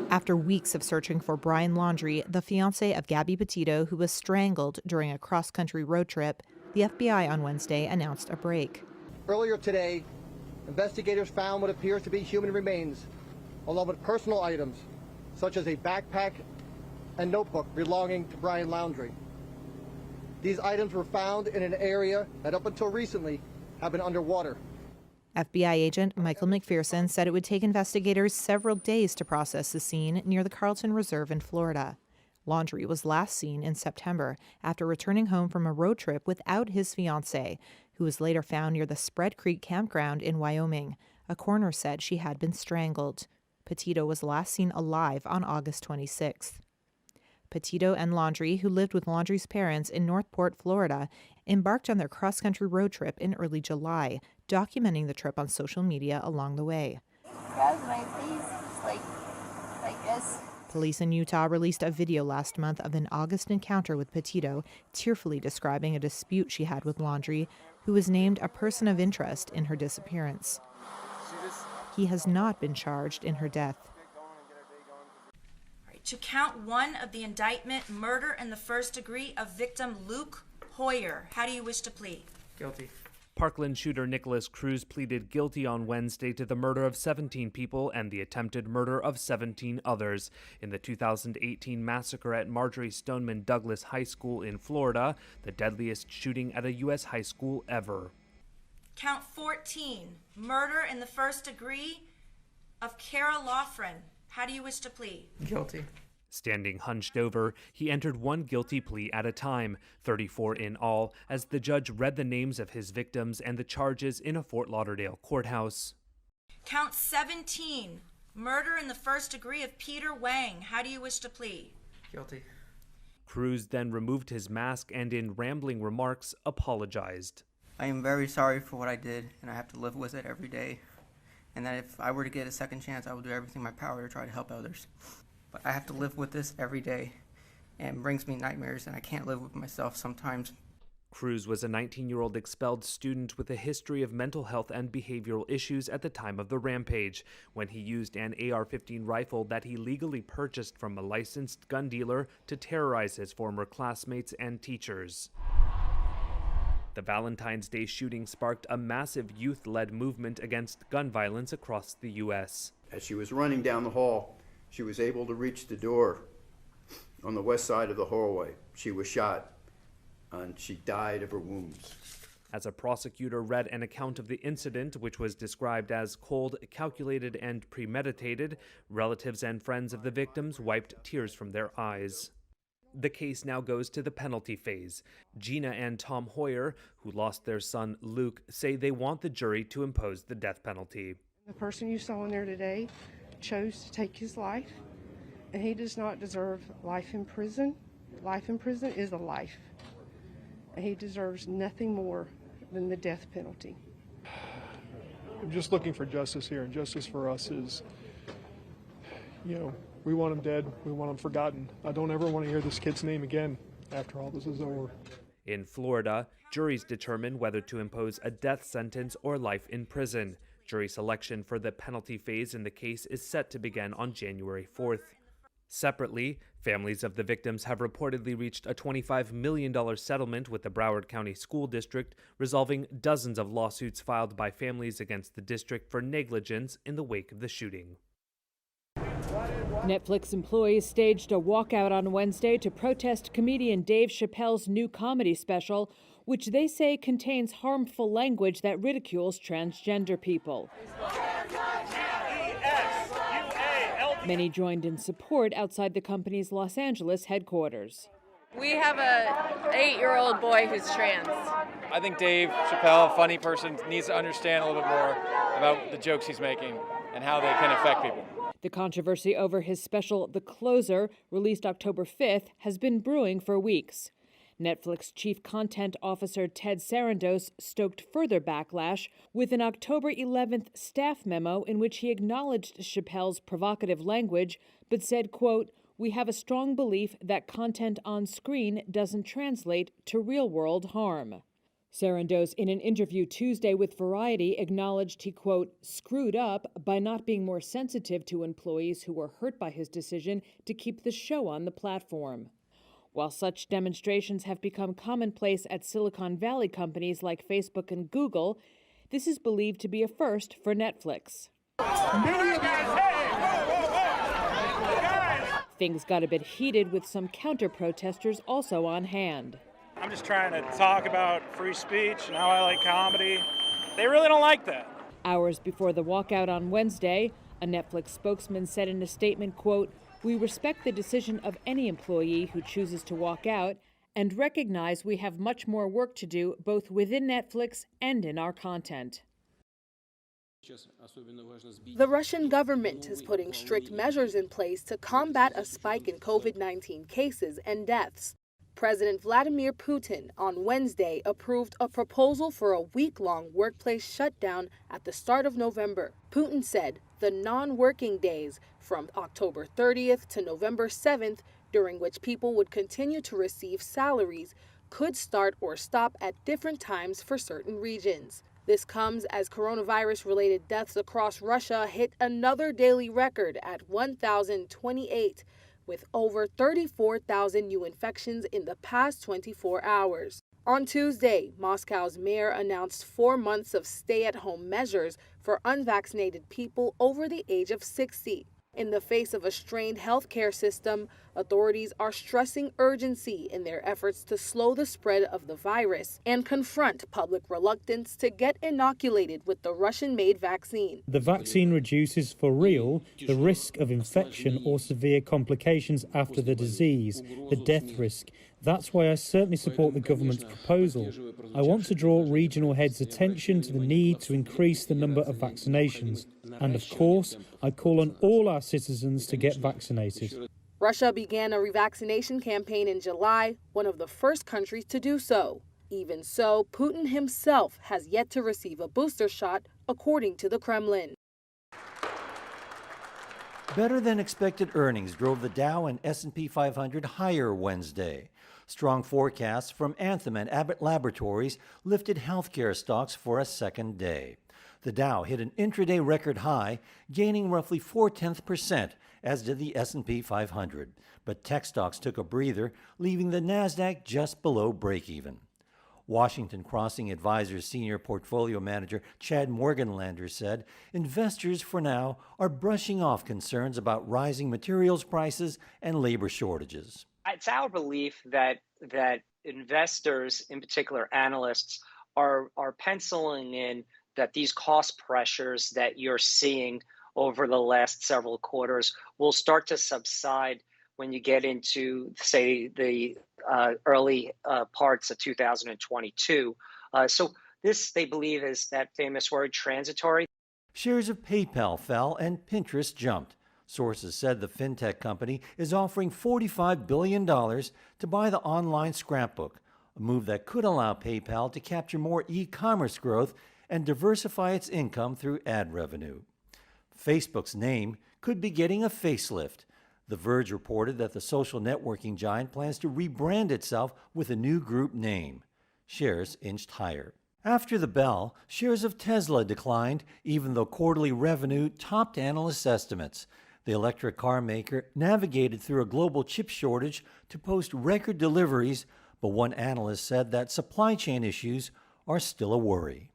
After weeks of searching for Brian Laundrie, the fiancé of Gabby Petito, who was strangled during a cross-country road trip, the FBI on Wednesday announced a break. Earlier today, investigators found what appears to be human remains, along with personal items, such as a backpack and notebook belonging to Brian Laundrie. These items were found in an area that up until recently had been underwater. FBI agent Michael McPherson said it would take investigators several days to process the scene near the Carlton Reserve in Florida. Laundrie was last seen in September after returning home from a road trip without his fiancée, who was later found near the Spread Creek campground in Wyoming. A coroner said she had been strangled. Petito was last seen alive on August 26th. Petito and Laundrie, who lived with Laundrie's parents in Northport, Florida, embarked on their cross-country road trip in early July, documenting the trip on social media along the way. Grab my face, like this. Police in Utah released a video last month of an August encounter with Petito, tearfully describing a dispute she had with Laundrie, who was named a person of interest in her disappearance. He has not been charged in her death. To count one of the indictment, murder in the first degree of victim Luke Hoyer. How do you wish to plead? Guilty. Parkland shooter Nicholas Cruz pleaded guilty on Wednesday to the murder of 17 people and the attempted murder of 17 others in the 2018 massacre at Marjorie Stoneman Douglas High School in Florida, the deadliest shooting at a U.S. high school ever. Count 14, murder in the first degree of Kara Loughran. How do you wish to plead? Guilty. Standing hunched over, he entered one guilty plea at a time, 34 in all, as the judge read the names of his victims and the charges in a Fort Lauderdale courthouse. Count 17, murder in the first degree of Peter Wang. How do you wish to plead? Guilty. Cruz then removed his mask and in rambling remarks apologized. I am very sorry for what I did, and I have to live with it every day. And that if I were to get a second chance, I will do everything in my power to try to help others. But I have to live with this every day, and it brings me nightmares, and I can't live with myself sometimes. Cruz was a 19-year-old expelled student with a history of mental health and behavioral issues at the time of the rampage, when he used an AR-15 rifle that he legally purchased from a licensed gun dealer to terrorize his former classmates and teachers. The Valentine's Day shooting sparked a massive youth-led movement against gun violence across the U.S. As she was running down the hall, she was able to reach the door on the west side of the hallway. She was shot, and she died of her wounds. As a prosecutor read an account of the incident, which was described as cold, calculated, and premeditated, relatives and friends of the victims wiped tears from their eyes. The case now goes to the penalty phase. Gina and Tom Hoyer, who lost their son Luke, say they want the jury to impose the death penalty. The person you saw in there today chose to take his life, and he does not deserve life in prison. Life in prison is a life, and he deserves nothing more than the death penalty. I'm just looking for justice here, and justice for us is, we want him dead, we want him forgotten. I don't ever want to hear this kid's name again after all this is over. In Florida, juries determine whether to impose a death sentence or life in prison. Jury selection for the penalty phase in the case is set to begin on January 4th. Separately, families of the victims have reportedly reached a $25 million settlement with the Broward County School District, resolving dozens of lawsuits filed by families against the district for negligence in the wake of the shooting. Netflix employees staged a walkout on Wednesday to protest comedian Dave Chappelle's new comedy special, which they say contains harmful language that ridicules transgender people. Many joined in support outside the company's Los Angeles headquarters. We have a 8-year-old boy who's trans. I think Dave Chappelle, a funny person, needs to understand a little bit more about the jokes he's making and how they can affect people. The controversy over his special The Closer, released October 5th, has been brewing for weeks. Netflix Chief Content Officer Ted Sarandos stoked further backlash with an October 11th staff memo in which he acknowledged Chappelle's provocative language, but said, quote, "We have a strong belief that content on screen doesn't translate to real-world harm." Sarandos, in an interview Tuesday with Variety, acknowledged he, quote, screwed up by not being more sensitive to employees who were hurt by his decision to keep the show on the platform. While such demonstrations have become commonplace at Silicon Valley companies like Facebook and Google, this is believed to be a first for Netflix. Things got a bit heated with some counter-protesters also on hand. I'm just trying to talk about free speech and how I like comedy. They really don't like that. Hours before the walkout on Wednesday, a Netflix spokesman said in a statement, quote, "We respect the decision of any employee who chooses to walk out and recognize we have much more work to do both within Netflix and in our content." The Russian government is putting strict measures in place to combat a spike in COVID-19 cases and deaths. President Vladimir Putin on Wednesday approved a proposal for a week-long workplace shutdown at the start of November. Putin said the non-working days from October 30th to November 7th, during which people would continue to receive salaries, could start or stop at different times for certain regions. This comes as coronavirus-related deaths across Russia hit another daily record at 1,028, with over 34,000 new infections in the past 24 hours. On Tuesday, Moscow's mayor announced 4 months of stay-at-home measures for unvaccinated people over the age of 60. In the face of a strained healthcare system, authorities are stressing urgency in their efforts to slow the spread of the virus and confront public reluctance to get inoculated with the Russian-made vaccine. The vaccine reduces for real the risk of infection or severe complications after the disease, the death risk. That's why I certainly support the government's proposal. I want to draw regional heads' attention to the need to increase the number of vaccinations. And of course, I call on all our citizens to get vaccinated. Russia began a revaccination campaign in July, one of the first countries to do so. Even so, Putin himself has yet to receive a booster shot, according to the Kremlin. Better than expected earnings drove the Dow and S&P 500 higher Wednesday. Strong forecasts from Anthem and Abbott Laboratories lifted healthcare stocks for a second day. The Dow hit an intraday record high, gaining roughly 0.4%, as did the S&P 500. But tech stocks took a breather, leaving the Nasdaq just below break-even. Washington Crossing Advisors senior portfolio manager Chad Morganlander said investors for now are brushing off concerns about rising materials prices and labor shortages. It's our belief that investors, in particular analysts, are penciling in that these cost pressures that you're seeing over the last several quarters will start to subside when you get into, say, the early parts of 2022. So this, they believe, is that famous word, transitory. Shares of PayPal fell and Pinterest jumped. Sources said the fintech company is offering $45 billion to buy the online scrapbook, a move that could allow PayPal to capture more e-commerce growth and diversify its income through ad revenue. Facebook's name could be getting a facelift. The Verge reported that the social networking giant plans to rebrand itself with a new group name. Shares inched higher. After the bell, shares of Tesla declined, even though quarterly revenue topped analysts' estimates. The electric car maker navigated through a global chip shortage to post record deliveries, but one analyst said that supply chain issues are still a worry.